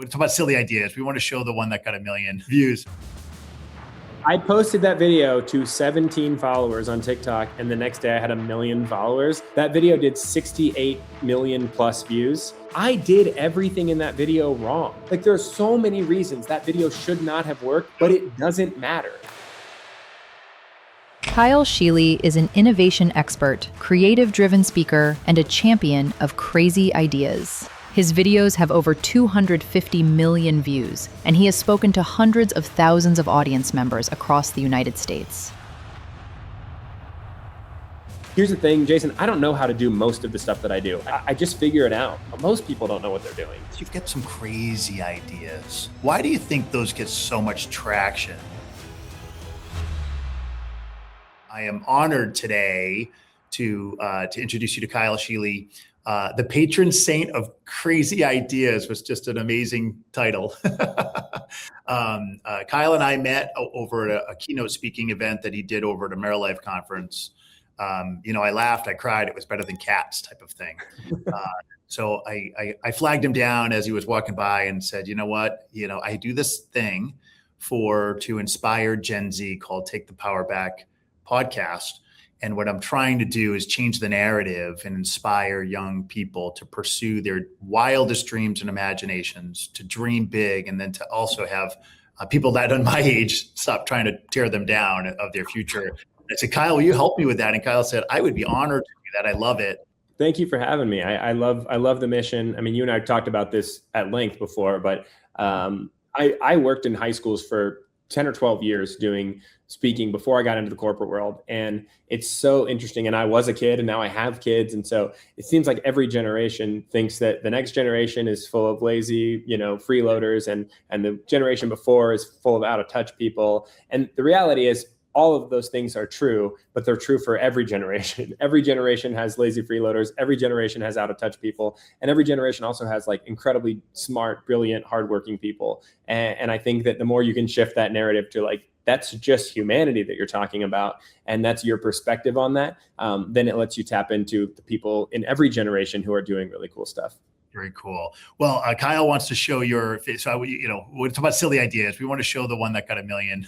we talk about silly ideas. We want to show the one that got 1 million views. I posted that video to 17 followers on TikTok, and the next day I had 1 million followers. That video did 68 million plus views. I did everything in that video wrong. Like, there are so many reasons that video should not have worked, but it doesn't matter. Kyle Scheele is an innovation expert, creative-driven speaker, and a champion of crazy ideas. His videos have over 250 million views, and he has spoken to hundreds of thousands of audience members across the United States. Here's the thing, Jason, I don't know how to do most of the stuff that I do. I just figure it out. Most people don't know what they're doing. You've got some crazy ideas. Why do you think those get so much traction? I am honored today to introduce you to Kyle Scheele. The patron saint of crazy ideas was just an amazing title. Kyle and I met over a keynote speaking event that he did over at a AmeriLife conference. I laughed, I cried. It was better than cats type of thing. So I flagged him down as he was walking by and said, you know what, I do this thing to inspire Gen Z called Take the Power Back podcast. And what I'm trying to do is change the narrative and inspire young people to pursue their wildest dreams and imaginations, to dream big, and then to also have people that on my age stop trying to tear them down of their future. I said, Kyle, will you help me with that? And Kyle said, I would be honored to do that. I love it. Thank you for having me. I love the mission. I mean, you and I talked about this at length before, but I worked in high schools for 10 or 12 years doing speaking before I got into the corporate world. And it's so interesting. And I was a kid and now I have kids. And so it seems like every generation thinks that the next generation is full of lazy, freeloaders, and the generation before is full of out of touch people. And the reality is all of those things are true, but they're true for every generation. Every generation has lazy freeloaders. Every generation has out of touch people. And every generation also has like incredibly smart, brilliant, hardworking people. And I think that the more you can shift that narrative to like, that's just humanity that you're talking about, and that's your perspective on that, then it lets you tap into the people in every generation who are doing really cool stuff. Very cool. Well, Kyle wants to show so we're talking about silly ideas. We want to show the one that got 1 million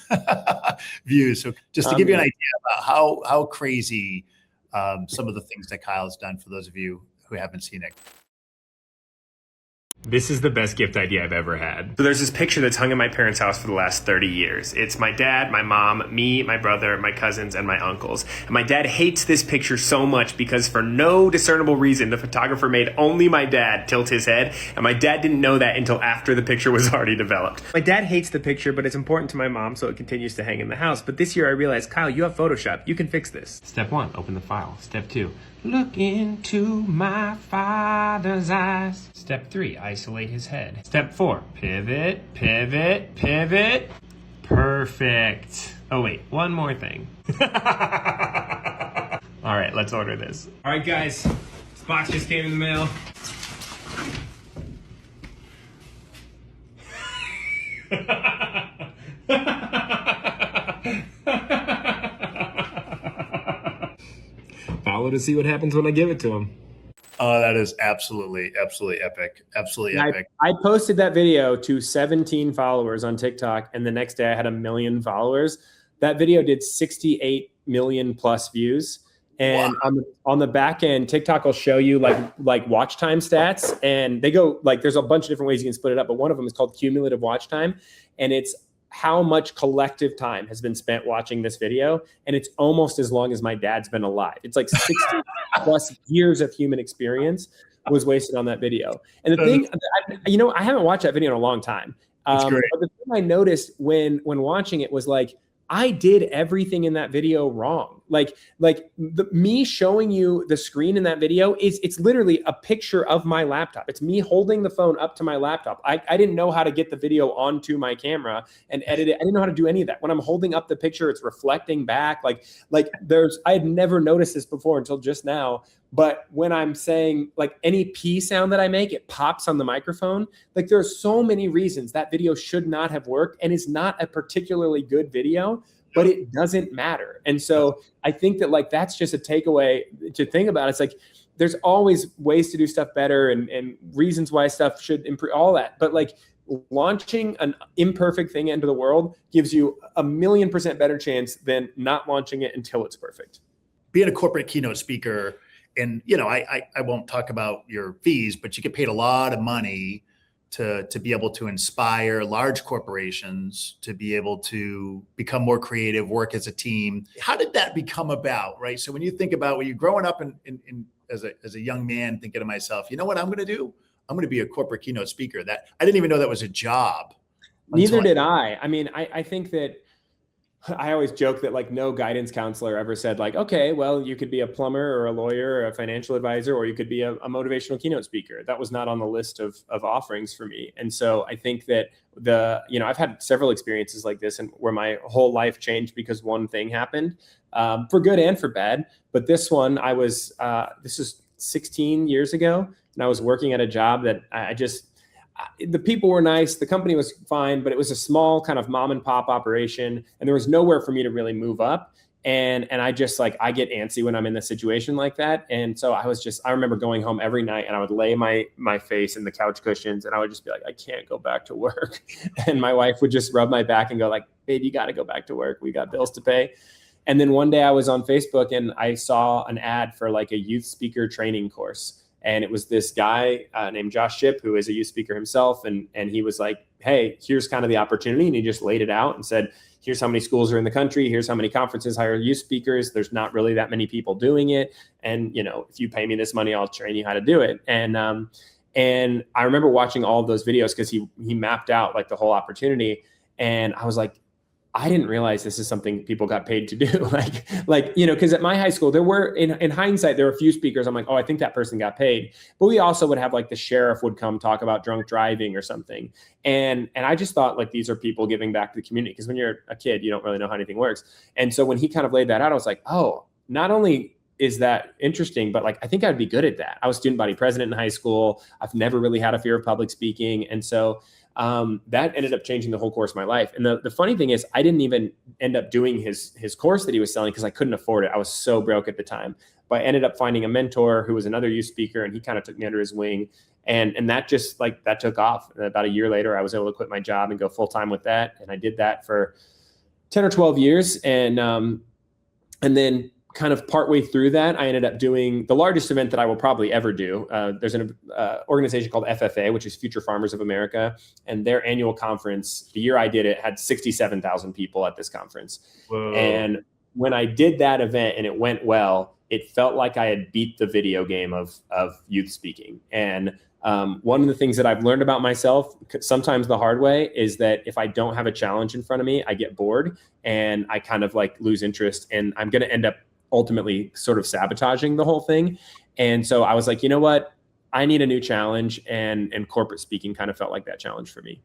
views. So just to give you an idea about how crazy some of the things that Kyle's done for those of you who haven't seen it. This is the best gift idea I've ever had. So there's this picture that's hung in my parents' house for the last 30 years. It's my dad, my mom, me, my brother, my cousins, and my uncles. And my dad hates this picture so much because for no discernible reason, the photographer made only my dad tilt his head. And my dad didn't know that until after the picture was already developed. My dad hates the picture, but it's important to my mom, so it continues to hang in the house. But this year I realized, Kyle, you have Photoshop. You can fix this. Step 1, open the file. Step 2, look into my father's eyes. Step 3, isolate his head. Step 4, pivot, pivot, pivot. Perfect. Oh wait, one more thing. All right, let's order this. All right, guys, this box just came in the mail. Follow to see what happens when I give it to him. Oh, that is absolutely epic. Absolutely epic. I posted that video to 17 followers on TikTok, and the next day I had 1 million followers. That video did 68 million plus views. And wow. on the back end, TikTok will show you like watch time stats, and they go like, there's a bunch of different ways you can split it up, but one of them is called cumulative watch time, and it's how much collective time has been spent watching this video. And it's almost as long as my dad's been alive. It's like 60 plus years of human experience was wasted on that video. And the thing, I haven't watched that video in a long time. But the thing I noticed when watching it was like, I did everything in that video wrong. Me showing you the screen in that video it's literally a picture of my laptop. It's me holding the phone up to my laptop. I didn't know how to get the video onto my camera and edit it. I didn't know how to do any of that. When I'm holding up the picture, it's reflecting back. I had never noticed this before until just now. But when I'm saying like any P sound that I make, it pops on the microphone. Like there are so many reasons that video should not have worked and is not a particularly good video, but it doesn't matter. And so I think that like, that's just a takeaway to think about. It's like, there's always ways to do stuff better and reasons why stuff should improve, all that. But like launching an imperfect thing into the world gives you 1,000,000% better chance than not launching it until it's perfect. Being a corporate keynote speaker, and I won't talk about your fees, but you get paid a lot of money to be able to inspire large corporations to be able to become more creative, work as a team. How did that become about, right? So when you think about when you're growing up as a young man, thinking to myself, you know what I'm going to do? I'm going to be a corporate keynote speaker. That I didn't even know that was a job. Neither did I. I mean, I think that I always joke that like no guidance counselor ever said like, okay, well, you could be a plumber or a lawyer or a financial advisor, or you could be a motivational keynote speaker. That was not on the list of offerings for me. And so I think that I've had several experiences like this and where my whole life changed because one thing happened, for good and for bad. But this one, this is 16 years ago, and I was working at a job that the people were nice. The company was fine, but it was a small kind of mom and pop operation, and there was nowhere for me to really move up. And I just I get antsy when I'm in a situation like that. And so I remember going home every night and I would lay my face in the couch cushions and I would just be like, I can't go back to work. And my wife would just rub my back and go like, babe, you got to go back to work. We got bills to pay. And then one day I was on Facebook and I saw an ad for like a youth speaker training course. And it was this guy named Josh Shipp, who is a youth speaker himself. And he was like, hey, here's kind of the opportunity. And he just laid it out and said, here's how many schools are in the country. Here's how many conferences hire youth speakers. There's not really that many people doing it. And, if you pay me this money, I'll train you how to do it. And I remember watching all of those videos because he mapped out like the whole opportunity. And I was like, I didn't realize this is something people got paid to do. Because at my high school, there were, in hindsight, there were a few speakers. I'm like, oh, I think that person got paid. But we also would have like the sheriff would come talk about drunk driving or something. And I just thought like, these are people giving back to the community. Because when you're a kid, you don't really know how anything works. And so when he kind of laid that out, I was like, oh, not only is that interesting, but like, I think I'd be good at that. I was student body president in high school. I've never really had a fear of public speaking. And so that ended up changing the whole course of my life. And the funny thing is I didn't even end up doing his course that he was selling because I couldn't afford it. I was so broke at the time, but I ended up finding a mentor who was another youth speaker, and he kind of took me under his wing. And that just that took off. And about a year later, I was able to quit my job and go full time with that. And I did that for 10 or 12 years. And then kind of partway through that, I ended up doing the largest event that I will probably ever do. There's an organization called FFA, which is Future Farmers of America. And their annual conference, the year I did it, had 67,000 people at this conference. Whoa. And when I did that event and it went well, it felt like I had beat the video game of youth speaking. And one of the things that I've learned about myself, sometimes the hard way, is that if I don't have a challenge in front of me, I get bored and I kind of lose interest, and I'm going to end up ultimately sort of sabotaging the whole thing. And so I was like, you know what? I need a new challenge, and corporate speaking kind of felt like that challenge for me.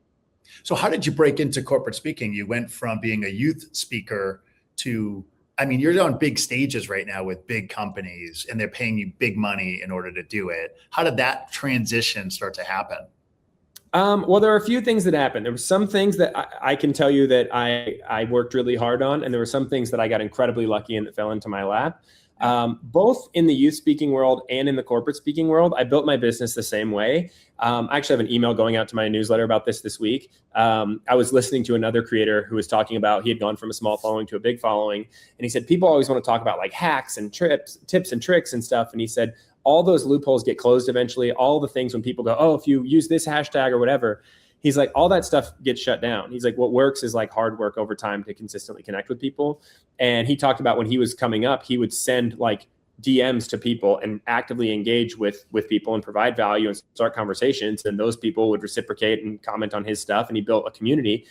So how did you break into corporate speaking? You went from being a youth speaker to, you're on big stages right now with big companies and they're paying you big money in order to do it. How did that transition start to happen? Well, there are a few things that happened. There were some things that I can tell you that I worked really hard on, and there were some things that I got incredibly lucky and that fell into my lap. Both in the youth speaking world and in the corporate speaking world, I built my business the same way. I actually have an email going out to my newsletter about this week. I was listening to another creator who was talking about, he had gone from a small following to a big following. And he said, people always want to talk about hacks and tips and tricks and stuff. And he said, all those loopholes get closed eventually. All the things when people go, oh, if you use this hashtag or whatever, he's like, all that stuff gets shut down. He's like, what works is hard work over time to consistently connect with people. And he talked about when he was coming up, he would send DMs to people and actively engage with people and provide value and start conversations. And those people would reciprocate and comment on his stuff. And he built a community.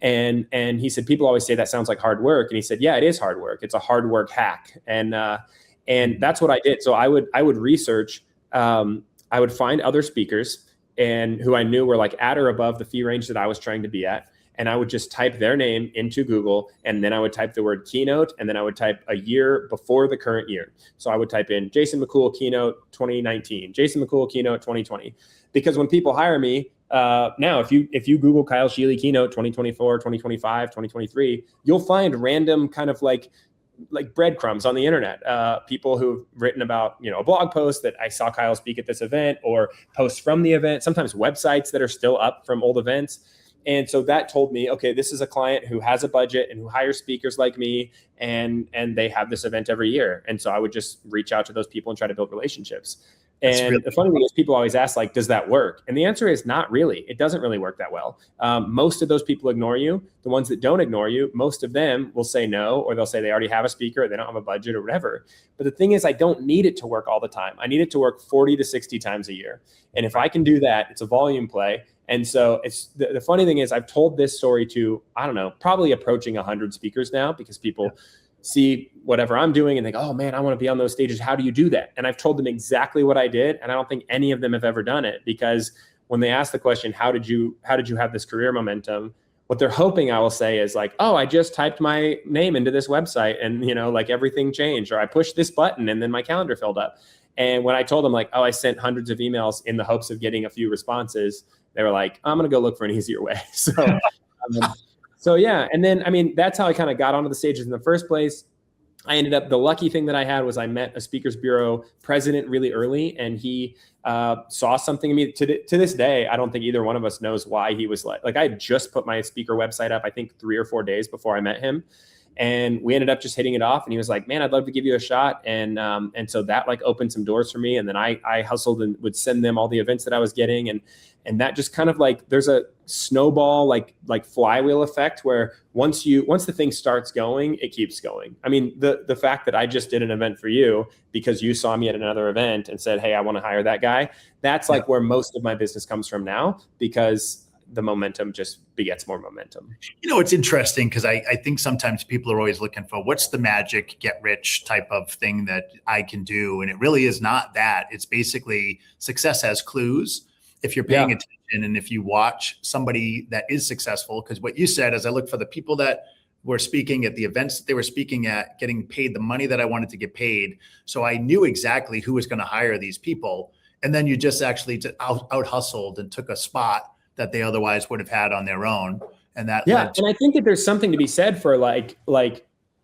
And he said, people always say that sounds like hard work. And he said, yeah, it is hard work. It's a hard work hack. And that's what I did. So I would research, I would find other speakers and who I knew were at or above the fee range that I was trying to be at. And I would just type their name into Google, and then I would type the word keynote, and then I would type a year before the current year. So I would type in Jason Mickool keynote 2019, Jason Mickool keynote 2020. Because when people hire me, now if you Google Kyle Scheele keynote 2024, 2025, 2023, you'll find random kind of like breadcrumbs on the internet, people who've written about, a blog post that I saw Kyle speak at this event, or posts from the event, sometimes websites that are still up from old events. And so that told me, okay, this is a client who has a budget and who hires speakers like me, and they have this event every year. And so I would just reach out to those people and try to build relationships. And the funny thing is, people always ask, like, does that work? And the answer is not really. It doesn't really work that well. Most of those people ignore you. The ones that don't ignore you, most of them will say no, or they'll say they already have a speaker, or they don't have a budget, or whatever. But the thing is, I don't need it to work all the time. I need it to work 40 to 60 times a year. And if I can do that, it's a volume play. And so it's the funny thing is, I've told this story to, I don't know, probably approaching 100 speakers now, because people see whatever I'm doing and think, oh man, I want to be on those stages. How do you do that? And I've told them exactly what I did. And I don't think any of them have ever done it, because when they ask the question, how did you have this career momentum? What they're hoping I will say is like, oh, I just typed my name into this website and, like everything changed, or I pushed this button and then my calendar filled up. And when I told them, like, oh, I sent hundreds of emails in the hopes of getting a few responses, they were like, I'm going to go look for an easier way. So yeah. And then, that's how I kind of got onto the stages in the first place. I ended up, the lucky thing that I had was I met a Speakers Bureau president really early, and he saw something in me. To this day, I don't think either one of us knows why he was like I had just put my speaker website up, I think 3 or 4 days before I met him. And we ended up just hitting it off, and he was like, man, I'd love to give you a shot. And so that like opened some doors for me. And then I hustled and would send them all the events that I was getting. And that just kind of like, there's a snowball, like flywheel effect, where once the thing starts going, it keeps going. The fact that I just did an event for you because you saw me at another event and said, hey, I want to hire that guy. That's like where most of my business comes from now, because the momentum just begets more momentum. It's interesting, because I think sometimes people are always looking for what's the magic get rich type of thing that I can do. And it really is not that. It's basically success has clues. If you're paying attention and if you watch somebody that is successful, because what you said is I look for the people that were speaking at the events that they were speaking at, getting paid the money that I wanted to get paid. So I knew exactly who was going to hire these people. And then you just actually out hustled and took a spot that they otherwise would have had on their own. And that and I think that there's something to be said for like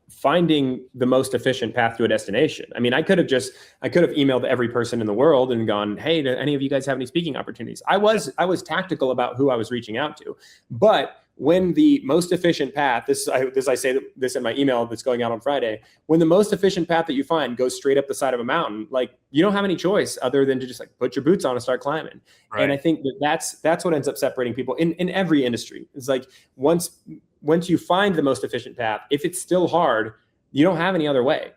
finding the most efficient path to a destination. I could have emailed every person in the world and gone, hey, do any of you guys have any speaking opportunities? I was tactical about who I was reaching out to. But when the most efficient path, I say this in my email that's going out on Friday, when the most efficient path that you find goes straight up the side of a mountain, like you don't have any choice other than to just like put your boots on and start climbing. Right. And I think that's what ends up separating people in every industry. It's like once you find the most efficient path, if it's still hard, you don't have any other way.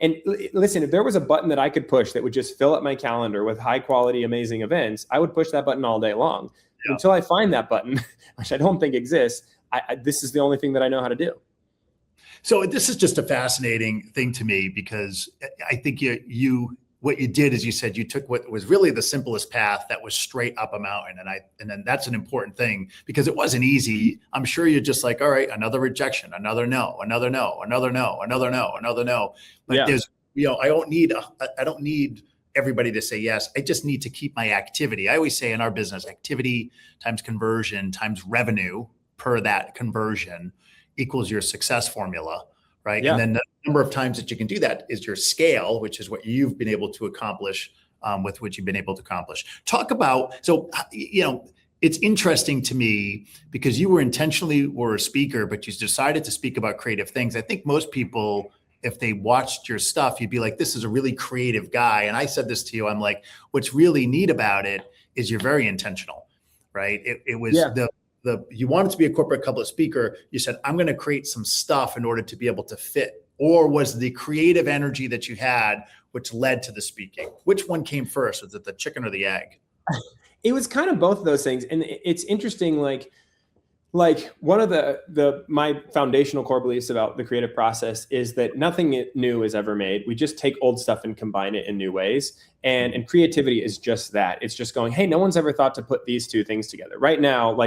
And listen, if there was a button that I could push that would just fill up my calendar with high quality, amazing events, I would push that button all day long. Yeah. Until I find that button, which I don't think exists, this is the only thing that I know how to do. So this is just a fascinating thing to me, because I think what you did is you said you took what was really the simplest path that was straight up a mountain. And then that's an important thing, because it wasn't easy. I'm sure you're just like, all right, another rejection, another no, another no, another no, another no, another no. But there's, I don't need everybody to say yes. I just need to keep my activity. I always say in our business, activity times conversion times revenue per that conversion equals your success formula. Right. Yeah. And then the number of times that you can do that is your scale, which is what you've been able to accomplish with what you've been able to accomplish. Talk about, it's interesting to me because you were a speaker, but you decided to speak about creative things. I think most people, if they watched your stuff, you'd be like, this is a really creative guy. And I said this to you, I'm like, what's really neat about it is you're very intentional, right? It was you wanted to be a corporate couplet speaker. You said, I'm going to create some stuff in order to be able to fit. Or was the creative energy that you had, which led to the speaking? Which one came first? Was it the chicken or the egg? It was kind of both of those things. And it's interesting, like one of my foundational core beliefs about the creative process is that nothing new is ever made. We just take old stuff and combine it in new ways. And creativity is just that. It's just going, hey, no one's ever thought to put these two things together. Right now,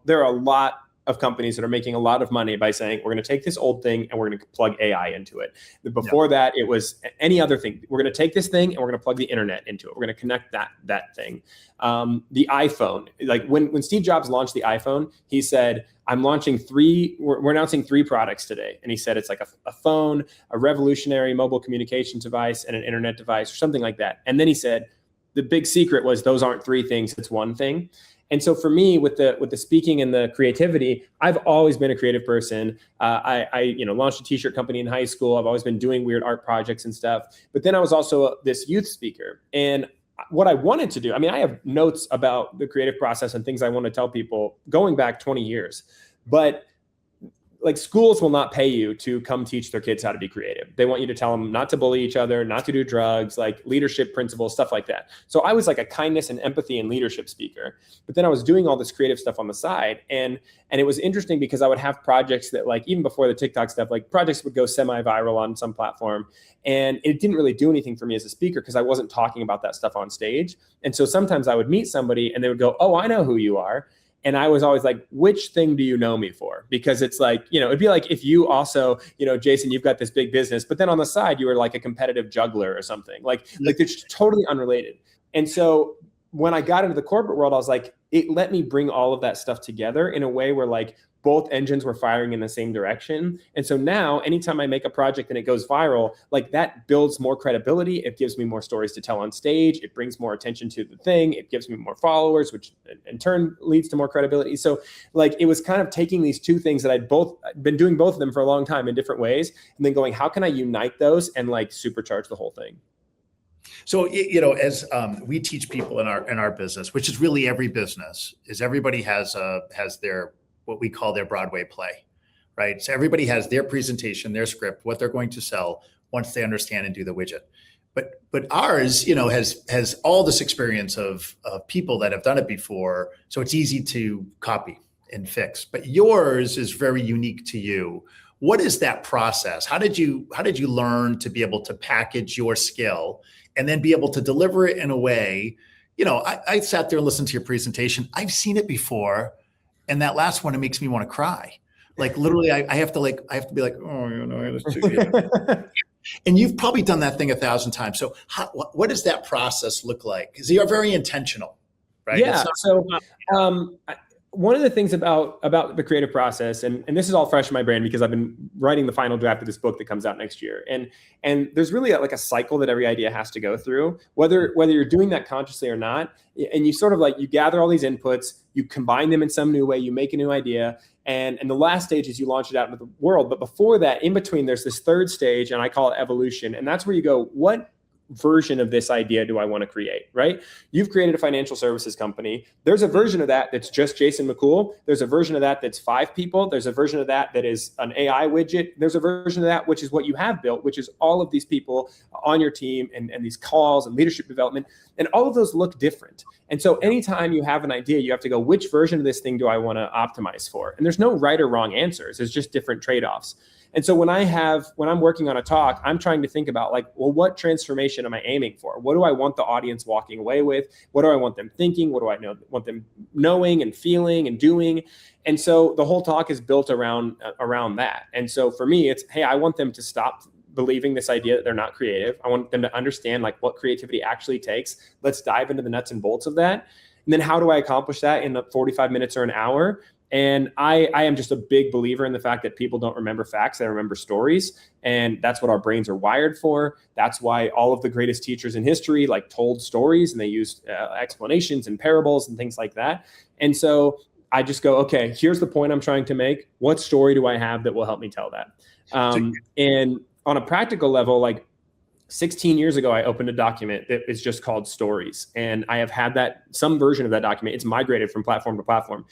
there are a lot of companies that are making a lot of money by saying, we're going to take this old thing and we're going to plug AI into it. Before that, it was any other thing. We're going to take this thing and we're going to plug the internet into it. We're going to connect that thing. The iPhone, like when Steve Jobs launched the iPhone, he said, we're announcing 3 products today. And he said, it's like a phone, a revolutionary mobile communications device, and an internet device or something like that. And then he said, the big secret was those aren't 3 things, it's one thing. And so for me, with the speaking and the creativity, I've always been a creative person. I launched a t-shirt company in high school. I've always been doing weird art projects and stuff. But then I was also this youth speaker. And what I wanted to do, I have notes about the creative process and things I want to tell people going back 20 years. But like, schools will not pay you to come teach their kids how to be creative. They want you to tell them not to bully each other, not to do drugs, like leadership principles, stuff like that. So I was like a kindness and empathy and leadership speaker, but then I was doing all this creative stuff on the side. And it was interesting because I would have projects that, like, even before the TikTok stuff, like projects would go semi-viral on some platform. And it didn't really do anything for me as a speaker because I wasn't talking about that stuff on stage. And so sometimes I would meet somebody and they would go, oh, I know who you are. And I was always like, which thing do you know me for? Because it's like, it'd be like if you also, Jason, you've got this big business, but then on the side, you were like a competitive juggler or something. Like it's totally unrelated. And so when I got into the corporate world, I was like, it let me bring all of that stuff together in a way where like both engines were firing in the same direction. And so now anytime I make a project and it goes viral, like that builds more credibility. It gives me more stories to tell on stage. It brings more attention to the thing. It gives me more followers, which in turn leads to more credibility. So like, it was kind of taking these 2 things that I'd been doing both of them for a long time in different ways, and then going, how can I unite those and like supercharge the whole thing? So, as we teach people in our business, which is really every business, is everybody has their, what we call their Broadway play, right? So everybody has their presentation, their script, what they're going to sell once they understand and do the widget. But ours, has all this experience of people that have done it before. So it's easy to copy and fix, but yours is very unique to you. What is that process? How did you learn to be able to package your skill and then be able to deliver it in a way? I sat there and listened to your presentation. I've seen it before. And that last one, it makes me want to cry. Like literally, I have to be like, oh, that's too. And you've probably done that thing 1,000 times. So what does that process look like? Because you're very intentional, right? Yeah. One of the things about the creative process, and this is all fresh in my brain because I've been writing the final draft of this book that comes out next year. And there's really like a cycle that every idea has to go through, whether you're doing that consciously or not. And you sort of like, you gather all these inputs, you combine them in some new way, you make a new idea. And the last stage is you launch it out into the world. But before that, in between, there's this third stage, and I call it evolution. And that's where you go, what version of this idea do I want to create, right? You've created a financial services company. There's a version of that that's just Jason Mickool. There's a version of that that's 5 people. There's a version of that that is an AI widget. There's a version of that which is what you have built, which is all of these people on your team and these calls and leadership development. And all of those look different. And so anytime you have an idea, you have to go, which version of this thing do I want to optimize for? And there's no right or wrong answers. It's just different trade-offs. And so when I'm working on a talk, I'm trying to think about like, well, what transformation am I aiming for? What do I want the audience walking away with? What do I want them thinking? What do I want them knowing and feeling and doing? And so the whole talk is built around that. And so for me, it's, hey, I want them to stop believing this idea that they're not creative. I want them to understand like what creativity actually takes. Let's dive into the nuts and bolts of that. And then how do I accomplish that in 45 minutes or an hour? And I am just a big believer in the fact that people don't remember facts, they remember stories. And that's what our brains are wired for. That's why all of the greatest teachers in history like told stories, and they used explanations and parables and things like that. And so I just go, okay, here's the point I'm trying to make. What story do I have that will help me tell that? And on a practical level, like 16 years ago, I opened a document that is just called Stories. And I have had some version of that document. It's migrated from platform to platform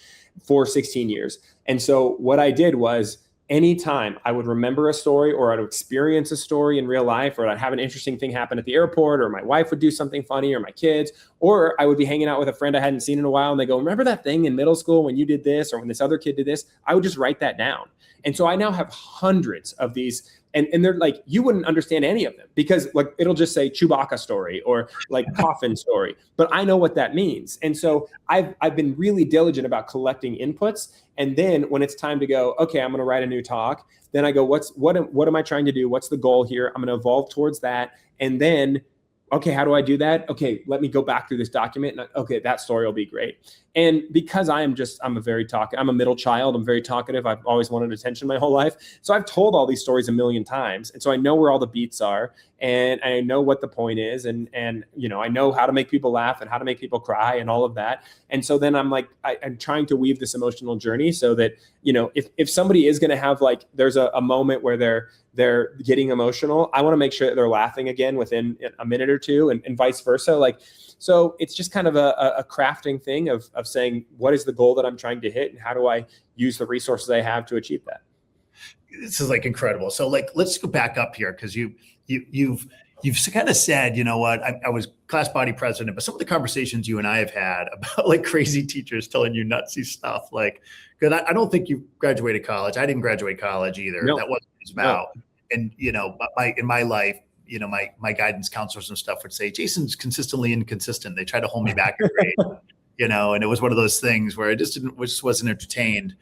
for 16 years. And so what I did was anytime I would remember a story or I'd experience a story in real life, or I'd have an interesting thing happen at the airport, or my wife would do something funny, or my kids, or I would be hanging out with a friend I hadn't seen in a while and they go, remember that thing in middle school when you did this or when this other kid did this? I would just write that down. And so I now have hundreds of these And they're like, you wouldn't understand any of them because like it'll just say Chewbacca story or like coffin story, but I know what that means. And so I've been really diligent about collecting inputs. And then when it's time to go, okay, I'm going to write a new talk. Then I go, what am I trying to do? What's the goal here? I'm going to evolve towards that. And then, okay, how do I do that? Okay, let me go back through this document. And okay, that story will be great. And because I'm a middle child. I'm very talkative. I've always wanted attention my whole life. So I've told all these stories a million times. And so I know where all the beats are and I know what the point is. And I know how to make people laugh and how to make people cry and all of that. And so then I'm like, I'm trying to weave this emotional journey so that, if somebody is going to have like, there's a moment where they're getting emotional, I want to make sure that they're laughing again within a minute or two and vice versa. So it's just kind of a crafting thing of saying, what is the goal that I'm trying to hit and how do I use the resources I have to achieve that? This is like incredible. So like, let's go back up here. Cause you've kind of said, you know what, I was class body president, but some of the conversations you and I have had about like crazy teachers telling you nutsy stuff, like, cause I don't think you graduated college. I didn't graduate college either. No. That wasn't what it was about. No. And, in my life, my guidance counselors and stuff would say, Jason's consistently inconsistent. They try to hold me back in grade, and it was one of those things where I just wasn't entertained.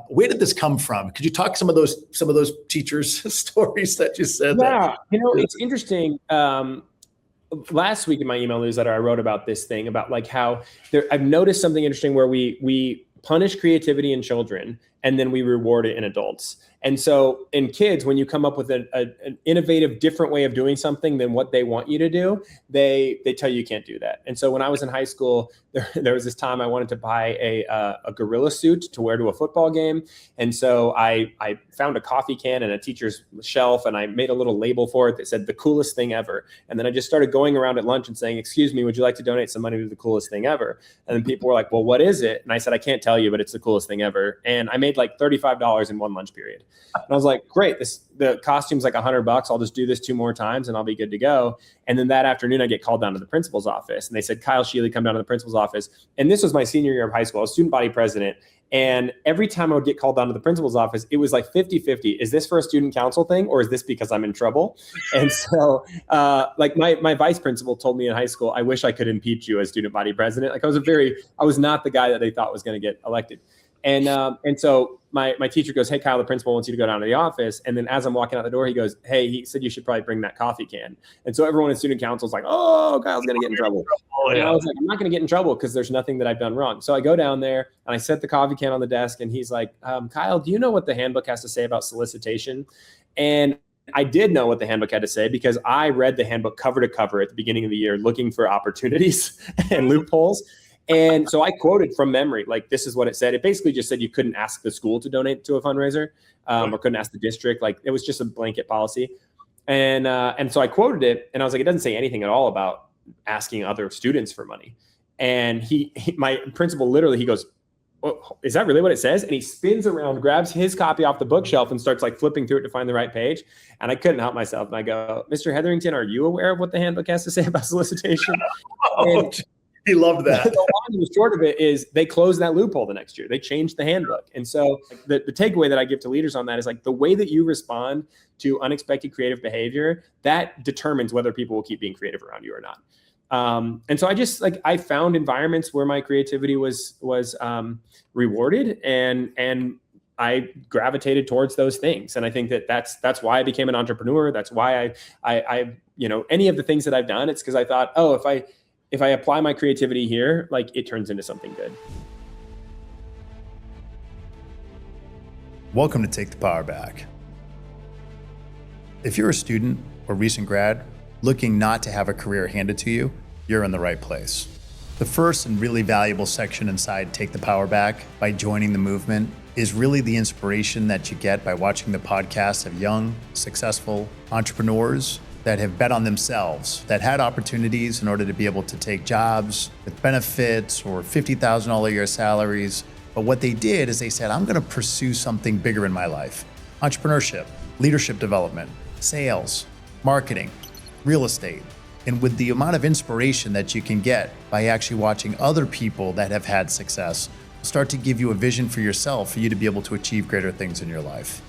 Where did this come from? Could you talk some of those teachers' stories that you said? Yeah, it's interesting. Last week in my email newsletter, I wrote about this thing about like how I've noticed something interesting where we punish creativity in children and then we reward it in adults. And so in kids, when you come up with an innovative, different way of doing something than what they want you to do, they tell you can't do that. And so when I was in high school, there was this time I wanted to buy a gorilla suit to wear to a football game. And so I found a coffee can in a teacher's shelf and I made a little label for it that said the coolest thing ever. And then I just started going around at lunch and saying, excuse me, would you like to donate some money to the coolest thing ever? And then people were like, well, what is it? And I said, I can't tell you, but it's the coolest thing ever. And I made like $35 in one lunch period. And I was like, great, the costume's like $100. I'll just do this 2 more times and I'll be good to go. And then that afternoon I get called down to the principal's office and they said, Kyle Scheele, come down to the principal's office. And this was my senior year of high school. I was student body president. And every time I would get called down to the principal's office, it was like 50-50. Is this for a student council thing or is this because I'm in trouble? And so like my vice principal told me in high school, I wish I could impeach you as student body president. Like I was not the guy that they thought was going to get elected. And so my teacher goes, hey, Kyle, the principal wants you to go down to the office. And then as I'm walking out the door, he goes, hey, he said you should probably bring that coffee can. And so everyone in student council is like, oh, Kyle's going to get in trouble. And I was like, I'm not going to get in trouble because there's nothing that I've done wrong. So I go down there and I set the coffee can on the desk and he's like, Kyle, do you know what the handbook has to say about solicitation? And I did know what the handbook had to say because I read the handbook cover to cover at the beginning of the year, looking for opportunities and loopholes. And so I quoted from memory, like, this is what it said. It basically just said you couldn't ask the school to donate to a fundraiser or couldn't ask the district. Like, it was just a blanket policy. And so I quoted it and I was like, it doesn't say anything at all about asking other students for money. And my principal, literally, he goes, oh, is that really what it says? And he spins around, grabs his copy off the bookshelf and starts like flipping through it to find the right page. And I couldn't help myself. And I go, Mr. Hetherington, are you aware of what the handbook has to say about solicitation? And he loved that. The long and the short of it is they closed that loophole the next year. They changed the handbook. And so the takeaway that I give to leaders on that is like the way that you respond to unexpected creative behavior, that determines whether people will keep being creative around you or not. And so I found environments where my creativity was rewarded and I gravitated towards those things. And I think that's why I became an entrepreneur. That's why I any of the things that I've done, it's because I thought, oh, if I apply my creativity here, like it turns into something good. Welcome to Take the Power Back. If you're a student or recent grad looking not to have a career handed to you, you're in the right place. The first and really valuable section inside Take the Power Back by joining the movement is really the inspiration that you get by watching the podcasts of young, successful entrepreneurs that have bet on themselves, that had opportunities in order to be able to take jobs with benefits or $50,000 a year salaries. But what they did is they said, I'm going to pursue something bigger in my life. Entrepreneurship, leadership development, sales, marketing, real estate. And with the amount of inspiration that you can get by actually watching other people that have had success, start to give you a vision for yourself for you to be able to achieve greater things in your life.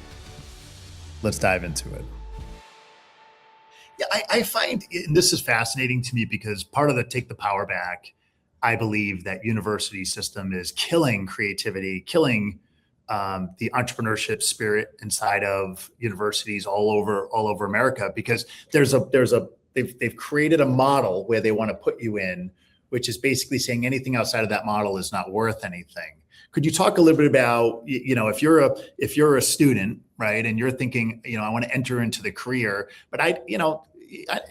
Let's dive into it. Yeah, I find, and this is fascinating to me because part of the Take the Power Back, I believe that university system is killing creativity, killing the entrepreneurship spirit inside of universities all over America, because they've created a model where they want to put you in, which is basically saying anything outside of that model is not worth anything. Could you talk a little bit about, if you're a student, right, and you're thinking, I want to enter into the career, but I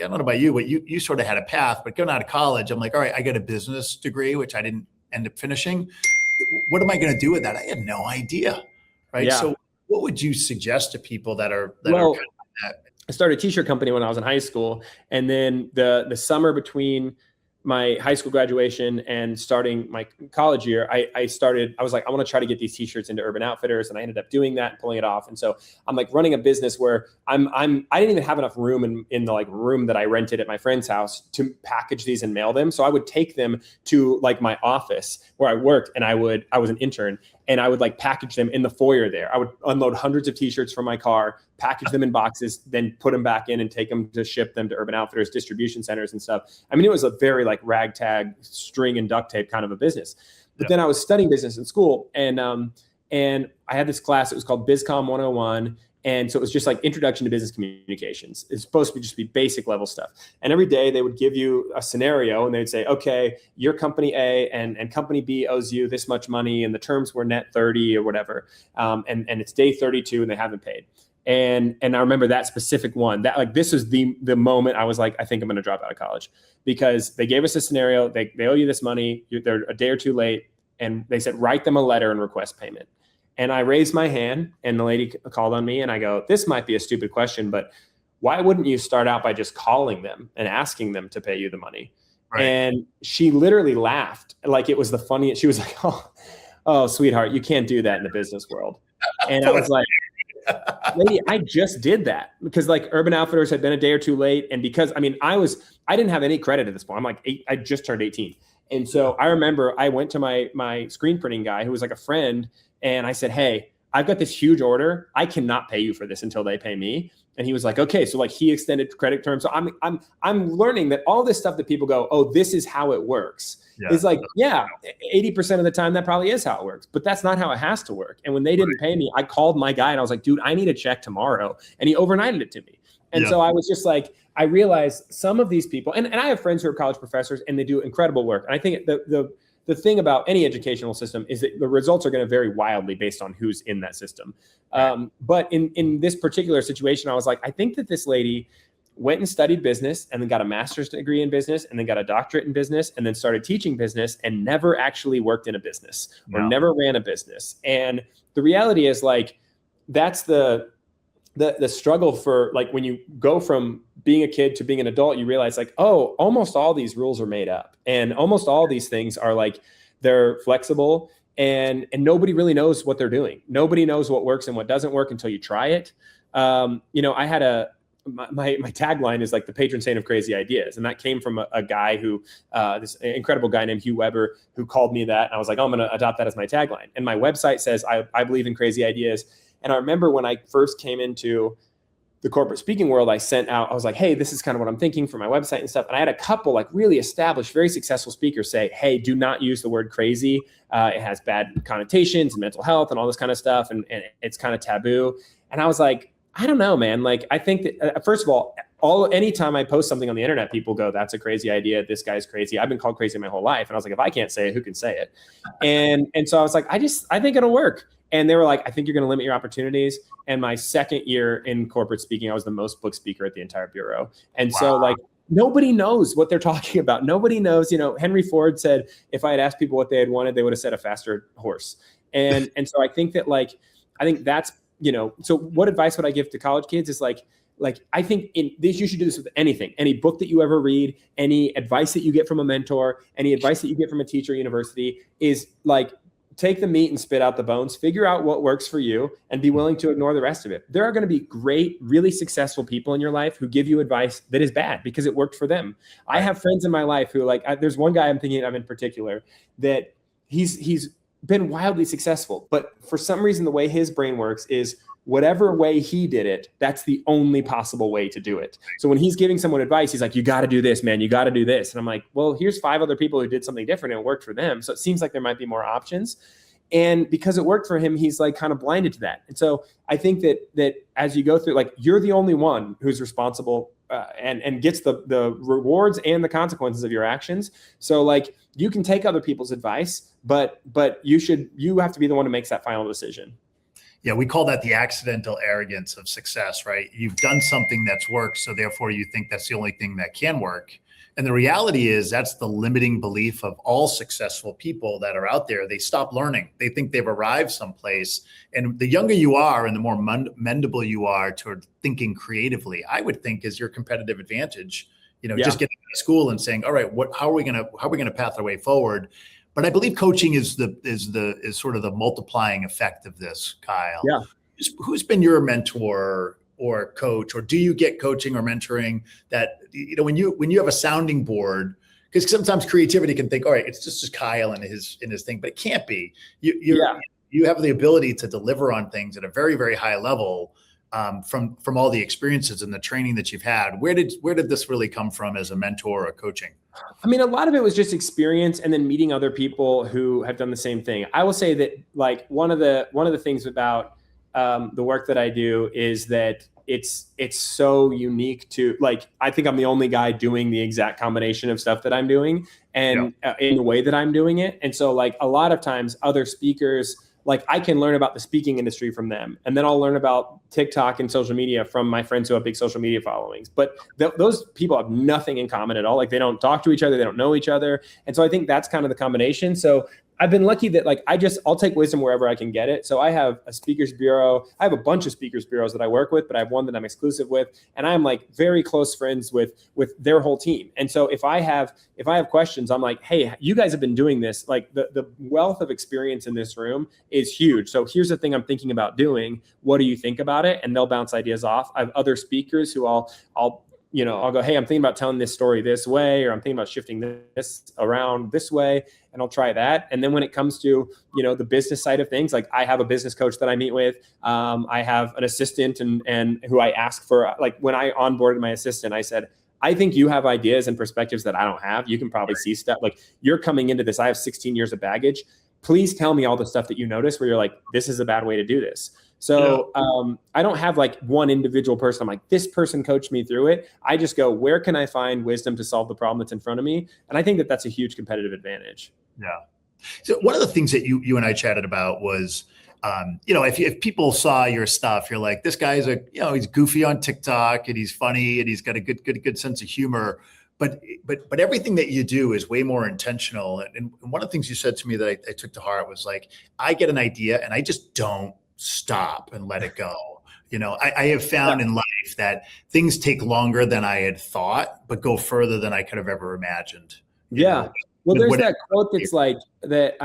don't know about you, but you sort of had a path, but going out of college, I'm like, all right, I got a business degree, which I didn't end up finishing. What am I going to do with that? I had no idea, right? Yeah. So what would you suggest to people that are I started a t-shirt company when I was in high school, and then the summer between my high school graduation and starting my college year, I was like, I want to try to get these t-shirts into Urban Outfitters. And I ended up doing that and pulling it off. And so I'm like running a business where I didn't even have enough room in the room that I rented at my friend's house to package these and mail them. So I would take them to my office where I worked, and I was an intern, and I would package them in the foyer there. I would unload hundreds of t-shirts from my car, package them in boxes, then put them back in and take them to ship them to Urban Outfitters distribution centers and stuff. I mean, it was a very ragtag string and duct tape kind of a business. But then I was studying business in school, and I had this class. It was called BizCom 101. And so it was just introduction to business communications. It's supposed to just be basic level stuff. And every day they would give you a scenario, and they'd say, okay, you're company A and company B owes you this much money, and the terms were net 30 or whatever. And it's day 32 and they haven't paid. And I remember that specific one, that this was the moment I was like, I think I'm going to drop out of college, because they gave us a scenario. They owe you this money. They're a day or two late. And they said, write them a letter and request payment. And I raised my hand, and the lady called on me, and I go, this might be a stupid question, but why wouldn't you start out by just calling them and asking them to pay you the money? Right. And she literally laughed like it was the funniest. She was like, oh, sweetheart, you can't do that in the business world. And I was like, lady, I just did that because Urban Outfitters had been a day or two late. And because, I didn't have any credit at this point. I'm I just turned 18. And so I remember I went to my screen printing guy, who was a friend, and I said, hey, I've got this huge order. I cannot pay you for this until they pay me. And he was like, okay. So he extended credit terms. So I'm learning that all this stuff that people go, oh, this is how it works. Yeah. Is 80% of the time that probably is how it works, but that's not how it has to work. And when they didn't pay me, I called my guy and I was like, dude, I need a check tomorrow. And he overnighted it to me. And so I was just I realized some of these people, and I have friends who are college professors, and they do incredible work. And I think the thing about any educational system is that the results are going to vary wildly based on who's in that system. But in this particular situation, I was like, I think that this lady went and studied business and then got a master's degree in business and then got a doctorate in business and then started teaching business and never actually worked in a business or never ran a business. And the reality is that's the struggle for when you go from being a kid to being an adult, you realize oh, almost all these rules are made up, and almost all these things are they're flexible, and nobody really knows what they're doing. Nobody knows what works and what doesn't work until you try it. I had my tagline is the patron saint of crazy ideas. And that came from a guy who, this incredible guy named Hugh Weber, who called me that. And I was like, oh, I'm going to adopt that as my tagline. And my website says, I believe in crazy ideas. And I remember when I first came into the corporate speaking world, I was like, hey, this is kind of what I'm thinking for my website and stuff. And I had a couple really established, very successful speakers say, hey, do not use the word crazy. It has bad connotations and mental health and all this kind of stuff. And it's kind of taboo. And I was like, I don't know, man. I think that first of all, anytime I post something on the internet, people go, that's a crazy idea. This guy's crazy. I've been called crazy my whole life. And I was like, if I can't say it, who can say it? And so I was like, I think it'll work. And they were like, I think you're going to limit your opportunities. And my second year in corporate speaking, I was the most booked speaker at the entire bureau. And so nobody knows what they're talking about. Nobody knows, Henry Ford said, if I had asked people what they had wanted, they would have said a faster horse. And so I think that I think that's, so what advice would I give to college kids is I think you should do this with anything, any book that you ever read, any advice that you get from a mentor, any advice that you get from a teacher at university is take the meat and spit out the bones, figure out what works for you, and be willing to ignore the rest of it. There are going to be great, really successful people in your life who give you advice that is bad because it worked for them. I have friends in my life who there's one guy I'm thinking of in particular that he's been wildly successful, but for some reason, the way his brain works is whatever way he did it, that's the only possible way to do it. So when he's giving someone advice, he's like, you got to do this, man. You got to do this. And I'm like, well, here's 5 other people who did something different and it worked for them. So it seems like there might be more options. And because it worked for him, he's like kind of blinded to that. And so I think that as you go through, like, you're the only one who's responsible and gets the rewards and the consequences of your actions. So like, you can take other people's advice, but you have to be the one who makes that final decision. Yeah, we call that the accidental arrogance of success, right? You've done something that's worked, so therefore you think that's the only thing that can work. And the reality is that's the limiting belief of all successful people that are out there. They stop learning. They think they've arrived someplace. And the younger you are and the more mendable you are toward thinking creatively, I would think is your competitive advantage. Just getting out of school and saying, all right, how are we gonna path our way forward? But I believe coaching is sort of the multiplying effect of this, Kyle. Yeah. Who's been your mentor or coach, or do you get coaching or mentoring that, when you have a sounding board, because sometimes creativity can think, all right, it's just Kyle and his thing, but it can't be. You have the ability to deliver on things at a very, very high level from all the experiences and the training that you've had. Where did this really come from as a mentor or coaching? I mean, a lot of it was just experience and then meeting other people who have done the same thing. I will say that, like, one of the things about the work that I do is that it's so unique to, like, I think I'm the only guy doing the exact combination of stuff that I'm doing and in the way that I'm doing it. And so, like, a lot of times other speakers, like, I can learn about the speaking industry from them. And then I'll learn about TikTok and social media from my friends who have big social media followings. But those people have nothing in common at all. Like, they don't talk to each other. They don't know each other. And so I think that's kind of the combination. So I've been lucky that, like, I'll take wisdom wherever I can get it. So I have a speakers bureau. I have a bunch of speakers bureaus that I work with, but I have one that I'm exclusive with. And I'm, like, very close friends with their whole team. And so if I have questions, I'm like, hey, you guys have been doing this. Like, the wealth of experience in this room is huge. So here's the thing I'm thinking about doing. What do you think about it? And they'll bounce ideas off. I have other speakers who I'll go, hey, I'm thinking about telling this story this way, or I'm thinking about shifting this around this way, and I'll try that. And then when it comes to, the business side of things, like, I have a business coach that I meet with. I have an assistant and who I ask for, like, when I onboarded my assistant, I said, I think you have ideas and perspectives that I don't have. You can probably see stuff, like, you're coming into this. I have 16 years of baggage. Please tell me all the stuff that you notice where you're like, this is a bad way to do this. So I don't have, like, one individual person. I'm like, this person coached me through it. I just go, where can I find wisdom to solve the problem that's in front of me? And I think that that's a huge competitive advantage. Yeah. So one of the things that you and I chatted about was, if people saw your stuff, you're like, this guy's he's goofy on TikTok and he's funny and he's got a good sense of humor. But everything that you do is way more intentional. And one of the things you said to me that I took to heart was, like, I get an idea and I just don't stop and let it go. I have found in life that things take longer than I had thought, but go further than I could have ever imagined. Well, there's that quote that's like that.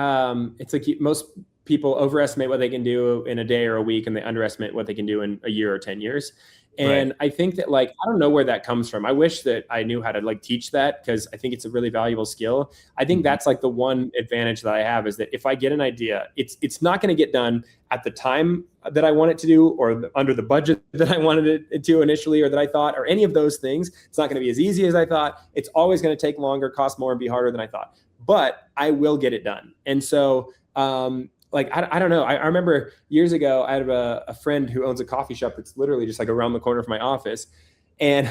It's like most people overestimate what they can do in a day or a week, and they underestimate what they can do in a year or 10 years. And I think that, like, I don't know where that comes from. I wish that I knew how to, like, teach that, because I think it's a really valuable skill. I think that's, like, the one advantage that I have, is that if I get an idea, it's not going to get done at the time that I want it to do, or under the budget that I wanted it to initially, or that I thought, or any of those things. It's not going to be as easy as I thought. It's always going to take longer, cost more, and be harder than I thought. But I will get it done. And so, like, I don't know. I remember years ago, I had a friend who owns a coffee shop that's literally just, like, around the corner from my office. And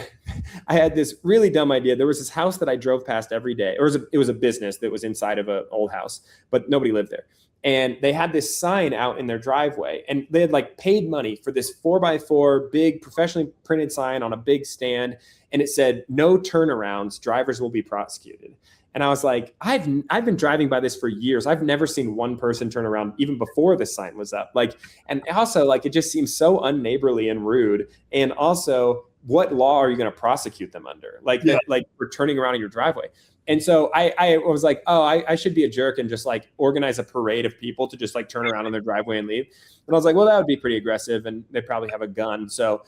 I had this really dumb idea. There was this house that I drove past every day. It was a business that was inside of an old house, but nobody lived there. And they had this sign out in their driveway, and they had, like, paid money for this 4x4 big professionally printed sign on a big stand. And it said, no turnarounds, drivers will be prosecuted. And I was like, I've been driving by this for years. I've never seen one person turn around even before the sign was up. Like, and also, like, it just seems so unneighborly and rude. And also, what law are you going to prosecute them under? Like, like, for turning around in your driveway. And so I was like, oh, I should be a jerk and just, like, organize a parade of people to just, like, turn around in their driveway and leave. And I was like, well, that would be pretty aggressive, and they probably have a gun. So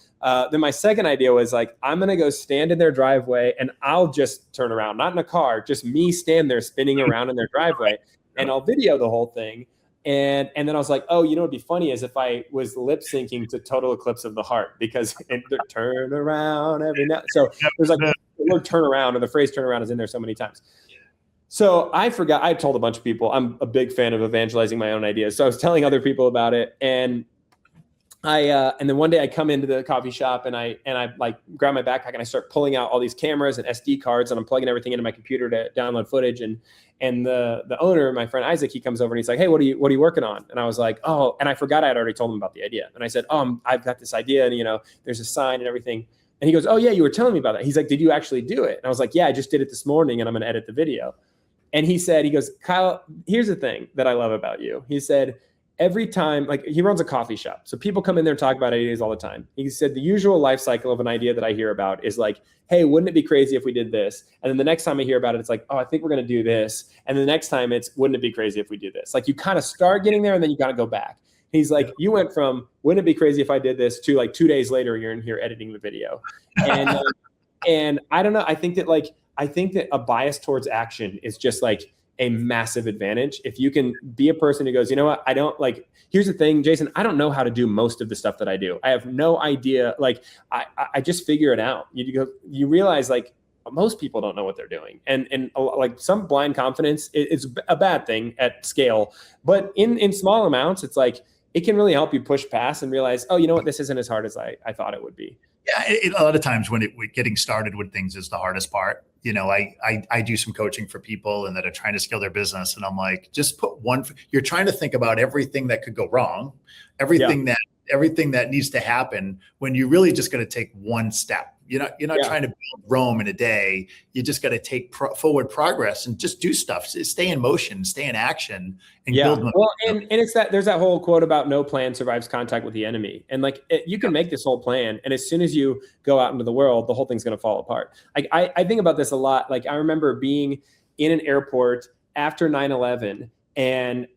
then my second idea was, like, I'm going to go stand in their driveway and I'll just turn around, not in a car, just me stand there spinning around in their driveway, and I'll video the whole thing. And then I was like, oh, you know, what'd be funny is if I was lip syncing to Total Eclipse of the Heart, because it turn around every now. So there's like the word turn around, or the phrase turn around is in there so many times. So I forgot, I told a bunch of people, I'm a big fan of evangelizing my own ideas. So I was telling other people about it. And and then one day I come into the coffee shop and I like grab my backpack and I start pulling out all these cameras and SD cards, and I'm plugging everything into my computer to download footage. And the owner, my friend Isaac, he comes over and he's like, hey, what are you working on? And I was like, oh, and I forgot I had already told him about the idea. And I said, oh, I've got this idea, and, you know, there's a sign and everything. And he goes, oh yeah, you were telling me about that. He's like, did you actually do it? And I was like, yeah, I just did it this morning and I'm going to edit the video. And he goes, Kyle, here's the thing that I love about you. He said, every time, like, he runs a coffee shop, so people come in there and talk about ideas all the time. He said the usual life cycle of an idea that I hear about is like, hey, wouldn't it be crazy if we did this? And then the next time I hear about it, it's like, oh, I think we're going to do this. And then the next time it's, wouldn't it be crazy if we do this? Like, you kind of start getting there and then you got to go back. He's like, you went from, wouldn't it be crazy if I did this, to like 2 days later, you're in here editing the video. And and I don't know. I think that a bias towards action is just like a massive advantage. If you can be a person who goes, you know what, I don't like, here's the thing, Jason, I don't know how to do most of the stuff that I do. I have no idea. Like, I just figure it out. You realize, like, most people don't know what they're doing. And like, some blind confidence is a bad thing at scale, but in small amounts, it's like, it can really help you push past and realize, oh, you know what, this isn't as hard as I thought it would be. Yeah, a lot of times when getting started with things is the hardest part. You know, I do some coaching for people and that are trying to scale their business, and I'm like, just put one. You're trying to think about everything that could go wrong, everything that needs to happen, when you really just got to take one step. You're not trying to build Rome in a day. You just got to take forward progress and just do stuff. Stay in motion, stay in action, and build. Well, and it's that there's that whole quote about no plan survives contact with the enemy. And like, you can make this whole plan, and as soon as you go out into the world, the whole thing's going to fall apart. Like, I think about this a lot. Like, I remember being in an airport after 9/11, and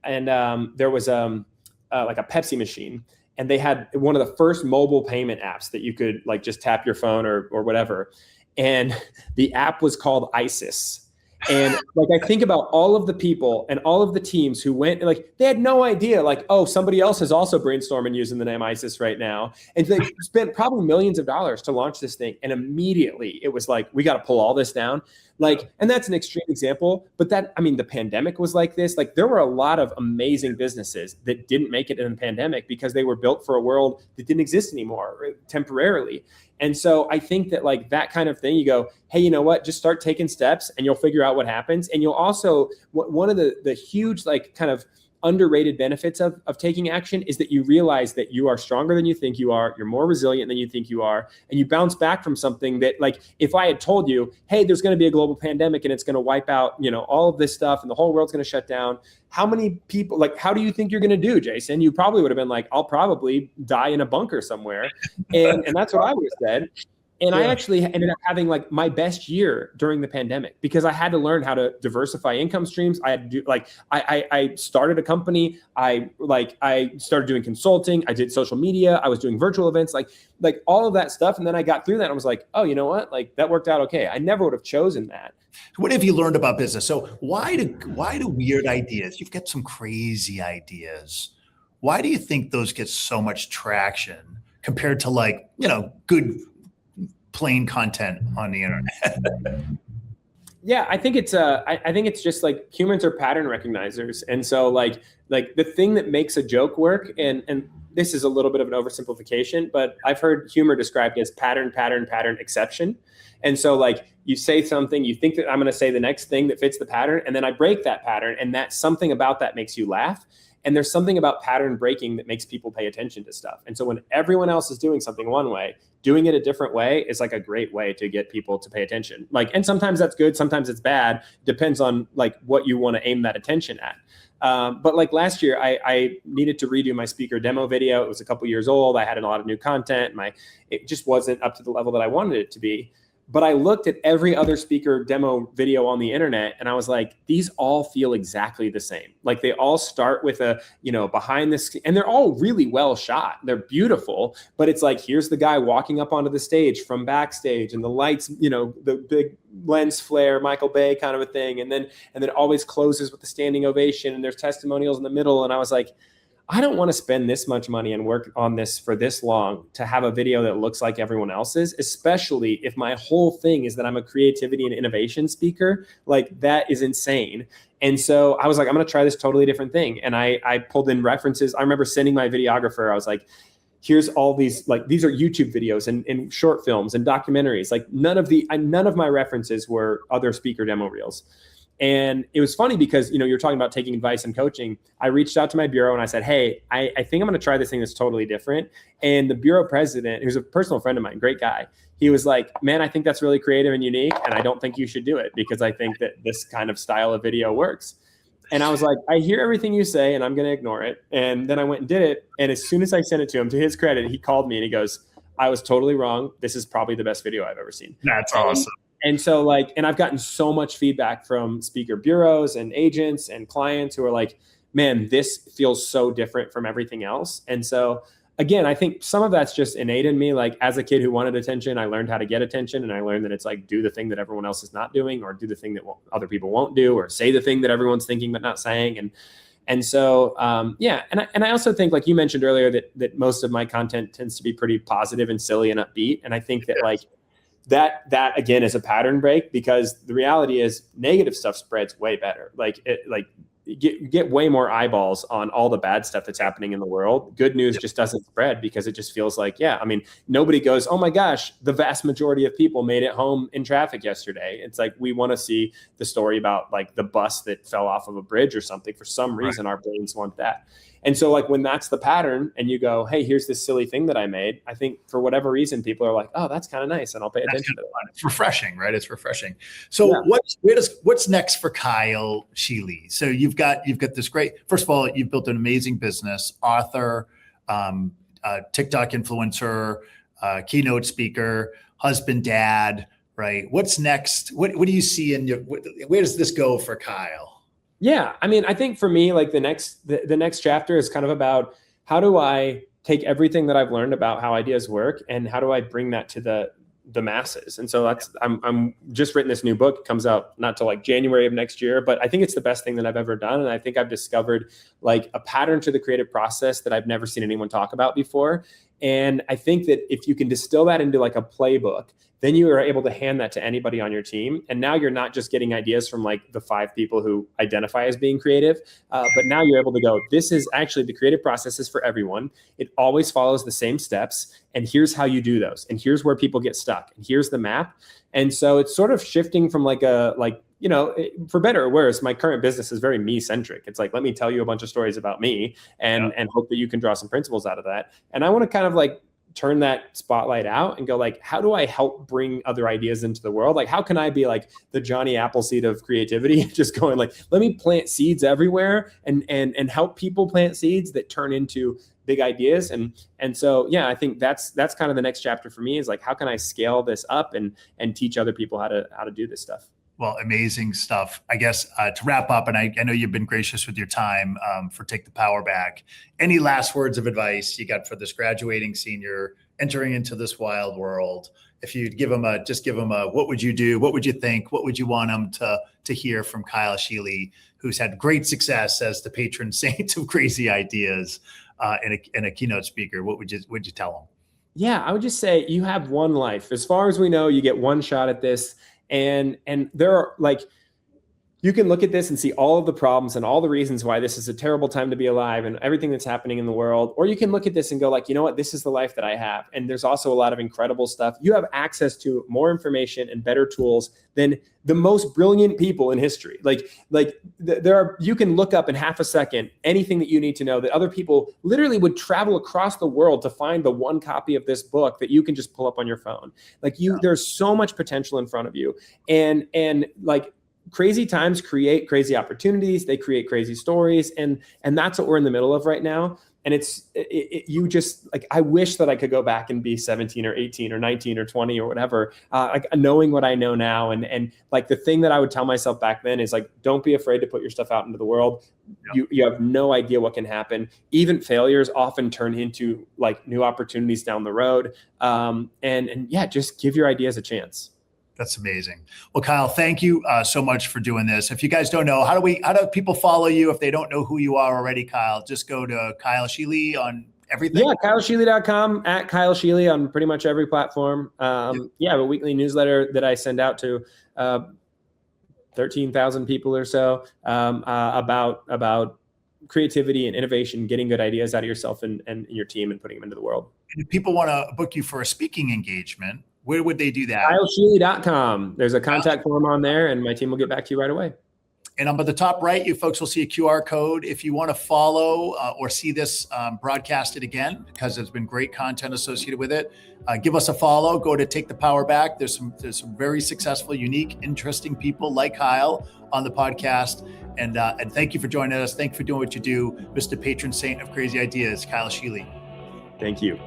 there was like a Pepsi machine. And they had one of the first mobile payment apps that you could like just tap your phone or whatever. And the app was called ISIS. And like, I think about all of the people and all of the teams who went, and like, they had no idea, like, oh, somebody else is also brainstorming using the name ISIS right now. And they spent probably millions of dollars to launch this thing. And immediately it was like, we got to pull all this down. Like, and that's an extreme example, but the pandemic was like this. Like, there were a lot of amazing businesses that didn't make it in the pandemic because they were built for a world that didn't exist anymore temporarily. And so I think that, like, that kind of thing, you go, hey, you know what, just start taking steps and you'll figure out what happens. And you'll also, one of the huge, like, kind of underrated benefits of taking action is that you realize that you are stronger than you think you are. You're more resilient than you think you are. And you bounce back from something that, like, if I had told you, hey, there's going to be a global pandemic and it's going to wipe out, you know, all of this stuff and the whole world's going to shut down. How many people, like, how do you think you're going to do, Jason? You probably would have been like, I'll probably die in a bunker somewhere. And that's what I would have said. And I actually ended up having like my best year during the pandemic because I had to learn how to diversify income streams. I had to do, like, I started a company. I started doing consulting. I did social media. I was doing virtual events, like all of that stuff. And then I got through that and I was like, oh, you know what? Like, that worked out okay. I never would have chosen that. What have you learned about business? So why do weird ideas? You've got some crazy ideas. Why do you think those get so much traction compared to, like, you know, good plain content on the internet? Yeah, I think it's just like humans are pattern recognizers. And so like the thing that makes a joke work, and this is a little bit of an oversimplification, but I've heard humor described as pattern, exception. And so, like, you say something, you think that I'm going to say the next thing that fits the pattern, and then I break that pattern, and that something about that makes you laugh. And there's something about pattern breaking that makes people pay attention to stuff. And so when everyone else is doing something one way, doing it a different way is like a great way to get people to pay attention. Like, and sometimes that's good, sometimes it's bad. Depends on like what you want to aim that attention at. But like last year, I needed to redo my speaker demo video. It was a couple years old. I had a lot of new content. It just wasn't up to the level that I wanted it to be. But I looked at every other speaker demo video on the internet and I was like, these all feel exactly the same. Like they all start with a, behind the screen, and they're all really well shot. They're beautiful, but it's like, here's the guy walking up onto the stage from backstage and the lights, the big lens flare, Michael Bay kind of a thing. And then it always closes with the standing ovation and there's testimonials in the middle. And I was like, I don't want to spend this much money and work on this for this long to have a video that looks like everyone else's, especially if my whole thing is that I'm a creativity and innovation speaker. Like that is insane. And so I was like, I'm going to try this totally different thing. And I pulled in references. I remember sending my videographer, I was like, here's all these, like, these are YouTube videos and short films and documentaries. Like none of my references were other speaker demo reels. And it was funny because, you're talking about taking advice and coaching. I reached out to my bureau and I said, hey, I think I'm going to try this thing that's totally different. And the bureau president, who's a personal friend of mine, great guy, he was like, man, I think that's really creative and unique. And I don't think you should do it because I think that this kind of style of video works. And I was like, I hear everything you say and I'm going to ignore it. And then I went and did it. And as soon as I sent it to him, to his credit, he called me and he goes, I was totally wrong. This is probably the best video I've ever seen. That's awesome. And so and I've gotten so much feedback from speaker bureaus and agents and clients who are like, man, this feels so different from everything else. And so again, I think some of that's just innate in me. Like as a kid who wanted attention, I learned how to get attention, and I learned that it's like, do the thing that everyone else is not doing, or do the thing that other people won't do, or say the thing that everyone's thinking but not saying. And so, And I also think, like you mentioned earlier, that most of my content tends to be pretty positive and silly and upbeat. And I think that that again is a pattern break, because the reality is negative stuff spreads way better. You get way more eyeballs on all the bad stuff that's happening in the world. Good news just doesn't spread because it just feels like, nobody goes, oh my gosh, the vast majority of people made it home in traffic yesterday. It's like, we want to see the story about like the bus that fell off of a bridge or something. For some reason, Our brains want that. And so like when that's the pattern and you go, hey, here's this silly thing that I made, I think for whatever reason, people are like, oh, that's kind of nice. And I'll pay attention to it. It's refreshing, right? It's refreshing. So what's next for Kyle Scheele? So you've got this great, first of all, you've built an amazing business, author, TikTok influencer, keynote speaker, husband, dad, right? What's next? What do you see where does this go for Kyle? Yeah. I mean, I think for me, like the next chapter is kind of about, how do I take everything that I've learned about how ideas work and how do I bring that to the masses? And so I'm just written this new book. It comes out not till like January of next year, but I think it's the best thing that I've ever done. And I think I've discovered like a pattern to the creative process that I've never seen anyone talk about before. And I think that if you can distill that into like a playbook, then you are able to hand that to anybody on your team. And now you're not just getting ideas from like the 5 people who identify as being creative, but now you're able to go, this is actually the creative process is for everyone. It always follows the same steps. And here's how you do those. And here's where people get stuck. And here's the map. And so it's sort of shifting from for better or worse, my current business is very me-centric. It's like, let me tell you a bunch of stories about me and hope that you can draw some principles out of that. And I want to kind of like turn that spotlight out and go like, how do I help bring other ideas into the world? Like, how can I be like the Johnny Appleseed of creativity, just going like, let me plant seeds everywhere and help people plant seeds that turn into big ideas. And so, I think that's kind of the next chapter for me, is like, how can I scale this up and teach other people how to do this stuff? Well, amazing stuff. I guess to wrap up, and I know you've been gracious with your time for Take the Power Back. Any last words of advice you got for this graduating senior entering into this wild world? If you'd give them what would you do? What would you think? What would you want them to hear from Kyle Scheele, who's had great success as the patron saint of crazy ideas and a keynote speaker? What would you tell them? Yeah, I would just say you have one life. As far as we know, you get one shot at this. And there are like, you can look at this and see all of the problems and all the reasons why this is a terrible time to be alive and everything that's happening in the world. Or you can look at this and go like, you know what, this is the life that I have. And there's also a lot of incredible stuff. You have access to more information and better tools than the most brilliant people in history. You can look up in half a second anything that you need to know that other people literally would travel across the world to find the one copy of this book that you can just pull up on your phone. There's so much potential in front of you. And like, crazy times create crazy opportunities. They create crazy stories. And that's what we're in the middle of right now. And you just like, I wish that I could go back and be 17 or 18 or 19 or 20 or whatever, like knowing what I know now. And like the thing that I would tell myself back then is like, don't be afraid to put your stuff out into the world. Yep. You have no idea what can happen. Even failures often turn into like new opportunities down the road. And yeah, just give your ideas a chance. That's amazing. Well, Kyle, thank you so much for doing this. If you guys don't know, how do people follow you if they don't know who you are already, Kyle? Just go to Kyle Scheele on everything. Yeah, KyleScheele.com, at Kyle Scheele on pretty much every platform. Yeah, a weekly newsletter that I send out to 13,000 people or so about creativity and innovation, getting good ideas out of yourself and your team and putting them into the world. And if people want to book you for a speaking engagement, where would they do that? KyleScheele.com. There's a contact form on there, and my team will get back to you right away. And up at the top right, you folks will see a QR code. If you want to follow or see this broadcasted again, because there's been great content associated with it, give us a follow. Go to Take the Power Back. There's some very successful, unique, interesting people like Kyle on the podcast. And thank you for joining us. Thank you for doing what you do, Mr. Patron Saint of Crazy Ideas, Kyle Scheele. Thank you.